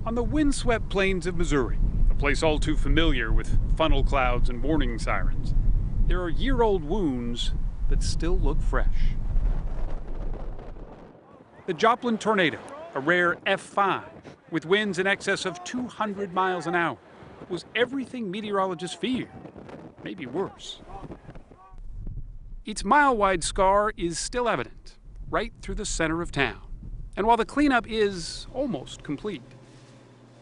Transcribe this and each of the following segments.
On the windswept plains of Missouri, a place all too familiar with funnel clouds and warning sirens, there are year-old wounds that still look fresh. The Joplin tornado, a rare F5 with winds in excess of 200 miles an hour, was everything meteorologists feared, maybe worse. Its mile-wide scar is still evident, right through the center of town. And while the cleanup is almost complete,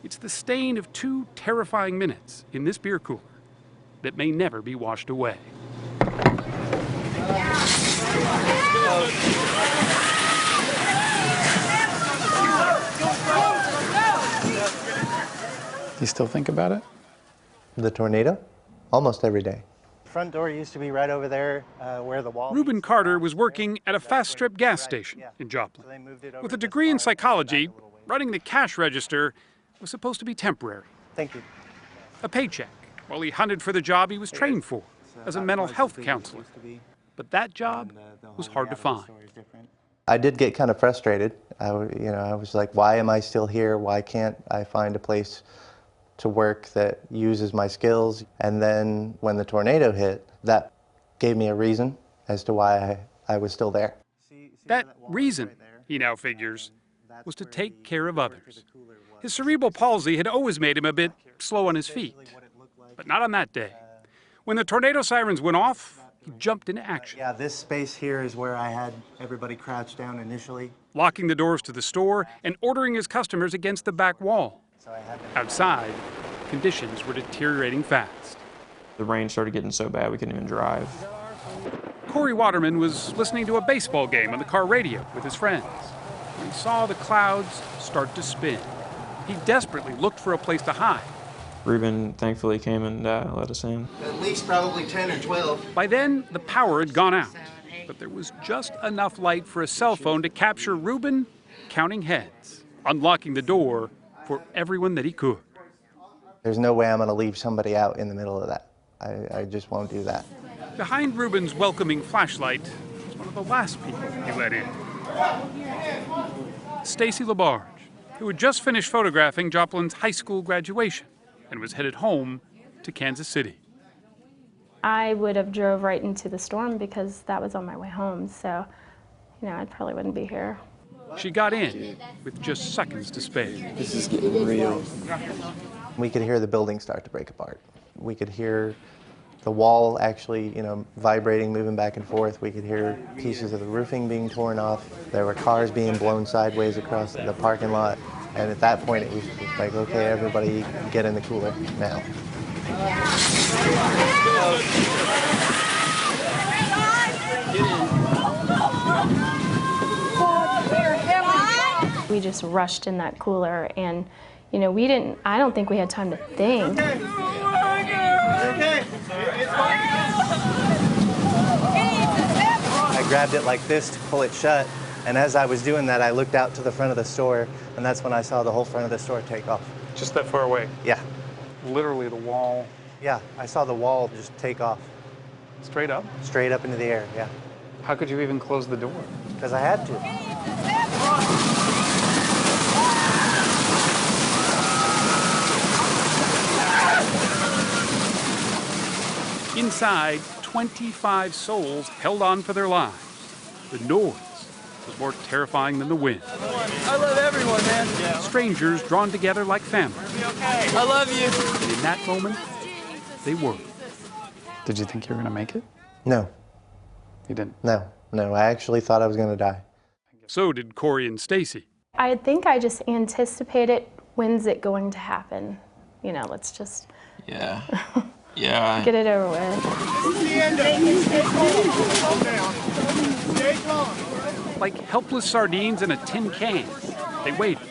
it's the stain of 2 terrifying minutes in this beer cooler that may never be washed away. You still think about it? The tornado? Almost every day. Front door used to be right over there where the wall... Ruben Carter was working at a fast strip gas station in Joplin. With a degree in psychology, running the cash register was supposed to be temporary. Thank you. A paycheck while he hunted for the job he was trained for as a mental health counselor. But that job was hard to find. I did get kind of frustrated. I was like, why am I still here? Why can't I find a place to work that uses my skills? And then when the tornado hit, that gave me a reason as to why I was still there. That reason, he now figures, was to take care of others. His cerebral palsy had always made him a bit slow on his feet, but not on that day. When the tornado sirens went off, he jumped into action. Yeah, this space here is where I had everybody crouched down initially. Locking the doors to the store and ordering his customers against the back wall. Outside, conditions were deteriorating fast. The rain started getting so bad we couldn't even drive. Corey Waterman was listening to a baseball game on the car radio with his friends when he saw the clouds start to spin. He desperately looked for a place to hide. Ruben thankfully came and let us in. At least probably 10 or 12. By then, the power had gone out, but there was just enough light for a cell phone to capture Ruben counting heads, unlocking the door for everyone that he could. There's no way I'm going to leave somebody out in the middle of that. I just won't do that. Behind Ruben's welcoming flashlight was one of the last people he let in. Stacy LaBarge, who had just finished photographing Joplin's high school graduation and was headed home to Kansas City. I would have drove right into the storm because that was on my way home, so, I probably wouldn't be here. She got in with just seconds to spare. This is getting real. We could hear the building start to break apart. We could hear the wall actually, vibrating, moving back and forth. We could hear pieces of the roofing being torn off. There were cars being blown sideways across the parking lot. And at that point, it was just like, okay, everybody get in the cooler now. We just rushed in that cooler and, I don't think we had time to think. I grabbed it like this to pull it shut, and as I was doing that, I looked out to the front of the store, and that's when I saw the whole front of the store take off. Just that far away? Yeah. Literally the wall? Yeah, I saw the wall just take off. Straight up? Straight up into the air, yeah. How could you even close the door? Because I had to. Inside, 25 souls held on for their lives. The noise was more terrifying than the wind. I love everyone, man. Yeah. Strangers drawn together like family. Okay. I love you. And in that moment, they were. Did you think you were going to make it? No. You didn't? No. I actually thought I was going to die. So did Corey and Stacy. I think I just anticipated, when's it going to happen? Let's just... Yeah. Yeah. Get it over with. Like helpless sardines in a tin can, they waited.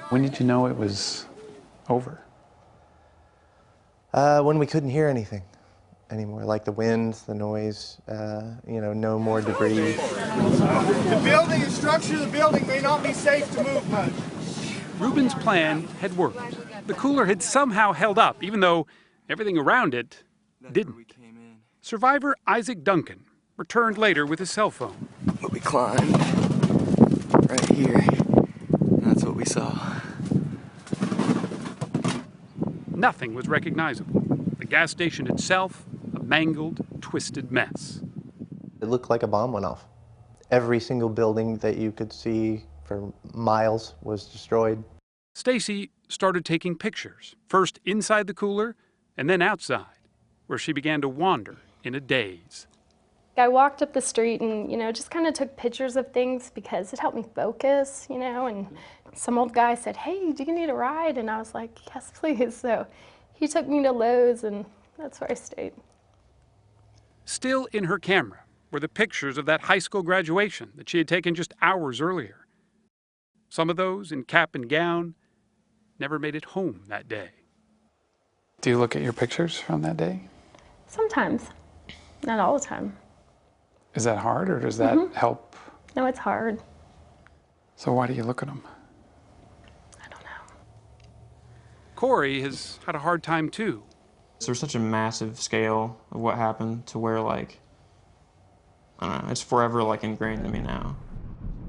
When did you know it was over? When we couldn't hear anything anymore, like the wind, the noise, no more debris. The building and structure of the building may not be safe to move much. Ruben's plan had worked. The cooler had somehow held up, even though everything around it didn't. Survivor Isaac Duncan returned later with his cell phone. We climbed right here. we saw. Nothing was recognizable. The gas station itself, a mangled, twisted mess. It looked like a bomb went off. Every single building that you could see for miles was destroyed. Stacy started taking pictures, first inside the cooler and then outside, where she began to wander in a daze. I walked up the street and, just kind of took pictures of things because it helped me focus, and some old guy said, "Hey, do you need a ride?" And I was like, "Yes, please." So he took me to Lowe's and that's where I stayed. Still in her camera were the pictures of that high school graduation that she had taken just hours earlier. Some of those in cap and gown never made it home that day. Do you look at your pictures from that day? Sometimes, not all the time. Is that hard, or does that help? No, it's hard. So why do you look at them? I don't know. Corey has had a hard time too. There's such a massive scale of what happened to where, like, I don't know, it's forever, like, ingrained in me now.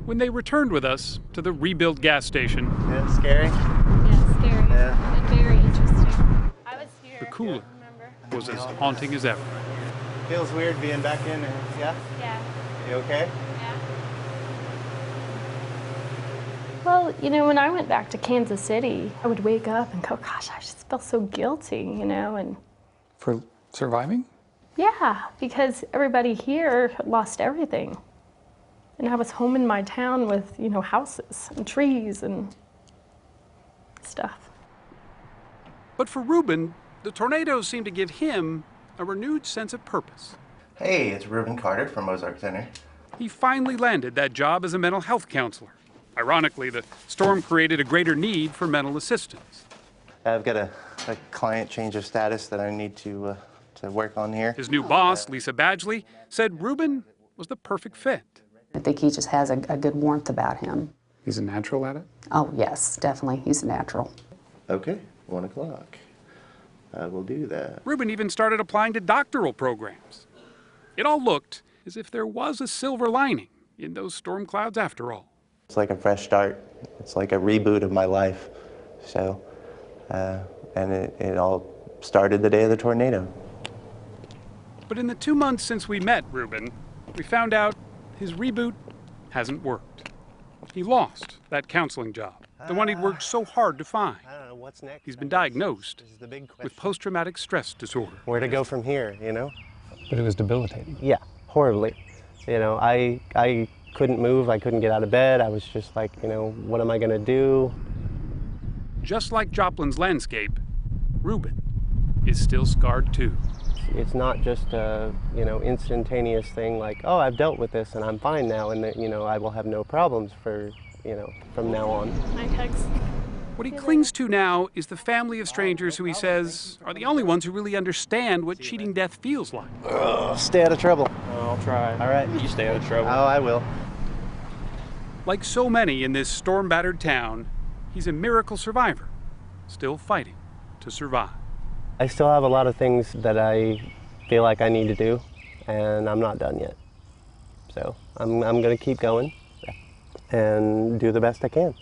When they returned with us to the rebuilt gas station, Yeah, scary. Yeah, scary. Yeah. And very interesting. I was here. the cooler Remember? was as haunting as ever. Feels weird being back in there. Yeah? Yeah. You okay? Yeah. Well, when I went back to Kansas City, I would wake up and go, "Gosh, I just felt so guilty," and For surviving? yeah, because everybody here lost everything. And I was home in my town with, houses and trees and stuff. But for Ruben, the tornadoes seemed to give him a renewed sense of purpose. Hey, it's Ruben Carter from Ozark Center. He finally landed that job as a mental health counselor. Ironically, the storm created a greater need for mental assistance. I've got a client change of status that I need to work on here. His new boss, Lisa Badgley, said Ruben was the perfect fit. I think he just has a good warmth about him. He's a natural at it? Oh, yes, definitely. He's a natural. Okay, 1 o'clock. I will do that. Ruben even started applying to doctoral programs. It all looked as if there was a silver lining in those storm clouds after all. It's like a fresh start. It's like a reboot of my life. So, and it all started the day of the tornado. But in the 2 months since we met Ruben, we found out his reboot hasn't worked. He lost that counseling job, the one he'd worked so hard to find. I don't know what's next. He's been diagnosed This is the big question. with post-traumatic stress disorder. Where to go from here, But it was debilitating. Yeah, horribly. I couldn't move, I couldn't get out of bed. I was just like, what am I gonna do? Just like Joplin's landscape, Ruben is still scarred too. It's not just a, instantaneous thing like, oh, I've dealt with this and I'm fine now and that, I will have no problems for, from now on. My text. What he clings to now is the family of strangers who he says are the only ones who really understand what cheating death feels like. Stay out of trouble. I'll try. All right. You stay out of trouble. Oh, I will. Like so many in this storm-battered town, he's a miracle survivor, still fighting to survive. I still have a lot of things that I feel like I need to do, and I'm not done yet. So I'm going to keep going and do the best I can.